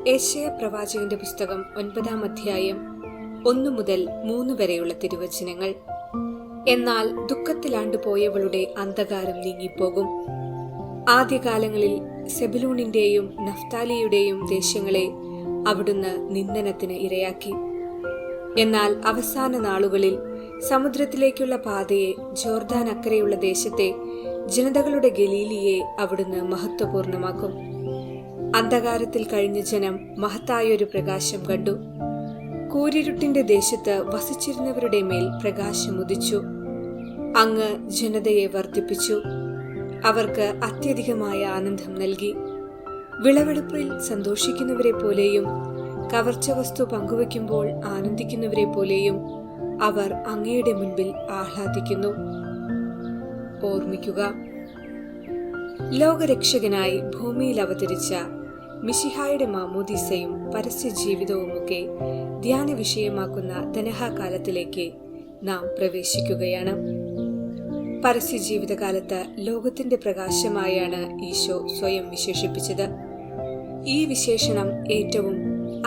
യെശയ്യാ പ്രവാചകന്റെ പുസ്തകം 9-ാം അധ്യായം 1 മുതൽ 3 വരെയുള്ള തിരുവചനങ്ങൾ. എന്നാൽ ദുഃഖത്തിലാണ്ടുപോയവളുടെ അന്ധകാരം നീങ്ങിപ്പോകും. ആദ്യകാലങ്ങളിൽ സെബുലൂണിന്റെയും നഫ്താലിയുടെയും ദേശങ്ങളെ അവിടുന്ന് നിന്ദനത്തിന് ഇരയാക്കി. എന്നാൽ അവസാന നാളുകളിൽ സമുദ്രത്തിലേക്കുള്ള പാതയെ, ജോർദാൻ അക്കരെയുള്ള ദേശത്തെ, ജനതകളുടെ ഗലീലിയെ അവിടുന്ന് മഹത്വപൂർണമാക്കും. അന്ധകാരത്തിൽ കഴിഞ്ഞ ജനം മഹത്തായൊരു പ്രകാശം കണ്ടു. കൂരിരുട്ടിന്റെ ദേശത്ത് വസിച്ചിരുന്നവരുടെ മേൽ പ്രകാശം ഉദിച്ചു. അങ്ങ് ജനതയെ വർദ്ധിപ്പിച്ചു, അവർക്ക് അത്യധികമായ ആനന്ദം നൽകി. വിളവെടുപ്പിൽ സന്തോഷിക്കുന്നവരെ പോലെയും കവർച്ച വസ്തു പങ്കുവയ്ക്കുമ്പോൾ ആനന്ദിക്കുന്നവരെ പോലെയും അവർ അങ്ങയുടെ മുൻപിൽ ആഹ്ലാദിക്കുന്നു. ഓർമ്മിക്കുക, ലോകരക്ഷകനായി ഭൂമിയിൽ അവതരിച്ച മിശിഹായുടെ മാമോദീസയും പരസ്യ ജീവിതവുമൊക്കെ ധ്യാന വിഷയമാക്കുന്ന ദനഹാകാലത്തിലേക്ക് നാം പ്രവേശിക്കുകയാണ്. പരസ്യ ജീവിതകാലത്ത് ലോകത്തിന്റെ പ്രകാശമായാണ് ഈശോ സ്വയം വിശേഷിപ്പിച്ചത്. ഈ വിശേഷണം ഏറ്റവും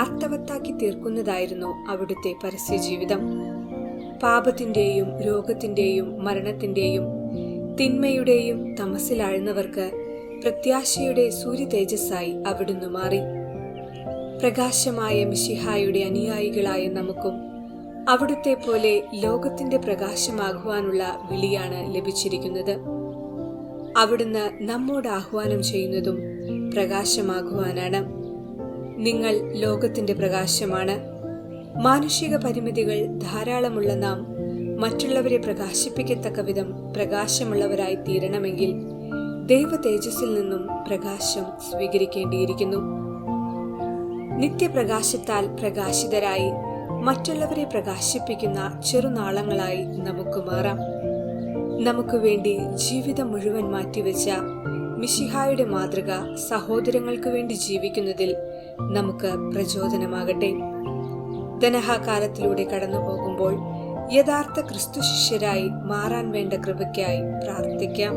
അർത്ഥവത്താക്കി തീർക്കുന്നതായിരുന്നു അവിടുത്തെ പരസ്യ ജീവിതം. പാപത്തിന്റെയും രോഗത്തിന്റെയും മരണത്തിന്റെയും തിന്മയുടെയും തമസിലാഴ്ന്നവർക്ക് പ്രത്യാശയുടെ സൂര്യ തേജസ്സായി അവിടുന്ന് മാറി. പ്രകാശമായ മിശിഹായുടെ അനുയായികളായ നമുക്കും അവിടുത്തെ പോലെ ലോകത്തിന്റെ പ്രകാശമാകുവാനുള്ള വിളിയാണ് ലഭിച്ചിരിക്കുന്നത്. അവിടുന്ന് നമ്മോട് ആഹ്വാനം ചെയ്യുന്നതും പ്രകാശമാകുവാനാണ്. നിങ്ങൾ ലോകത്തിന്റെ പ്രകാശമാണ്. മാനുഷിക പരിമിതികൾ ധാരാളമുള്ള നാം മറ്റുള്ളവരെ പ്രകാശിപ്പിക്കത്തക്ക വിധം പ്രകാശമുള്ളവരായി തീരണമെങ്കിൽ ദൈവ തേജസ്സിൽ നിന്നും പ്രകാശം സ്വീകരിക്കേണ്ടിയിരിക്കുന്നു. നിത്യപ്രകാശത്താൽ പ്രകാശിതരായി മറ്റുള്ളവരെ പ്രകാശിപ്പിക്കുന്ന ചെറുനാളങ്ങളായി നമുക്ക് മാറാം. നമുക്ക് വേണ്ടി ജീവിതം മുഴുവൻ മാറ്റിവെച്ച മിശിഹായുടെ മാതൃക സഹോദരങ്ങൾക്ക് വേണ്ടി ജീവിക്കുന്നതിൽ നമുക്ക് പ്രചോദനമാകട്ടെ. ദനഹാകാലത്തിലൂടെ കടന്നു പോകുമ്പോൾ യഥാർത്ഥ ക്രിസ്തു ശിഷ്യരായി മാറാൻ വേണ്ട കൃപയ്ക്കായി പ്രാർത്ഥിക്കാം.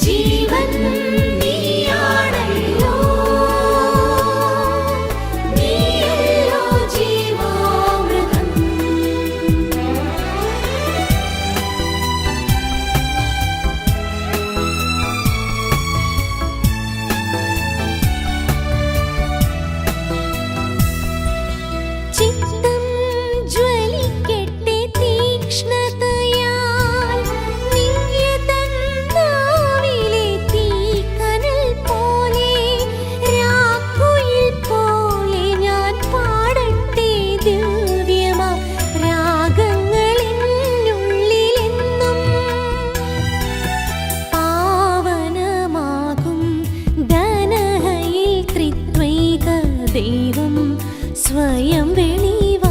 ജീവൻ നീയാണല്ലോ, നീയല്ലോ ജീവാമൃതം. ചിത്തം ജ്വലിക്കട്ടെ തീക്ഷ്ണതയാൽ, നിത്യതൻ നാവിലെ തീക്കനൽ പോലെ, രാക്കുയിൽ പോലെ ഞാൻ പാടട്ടെ ദിവ്യമാം രാഗങ്ങളെന്നുള്ളിലെന്നും. പാവനമാകും ദനഹയിൽ ത്രിത്വൈക ദൈവം സ്വയം വെളിവായി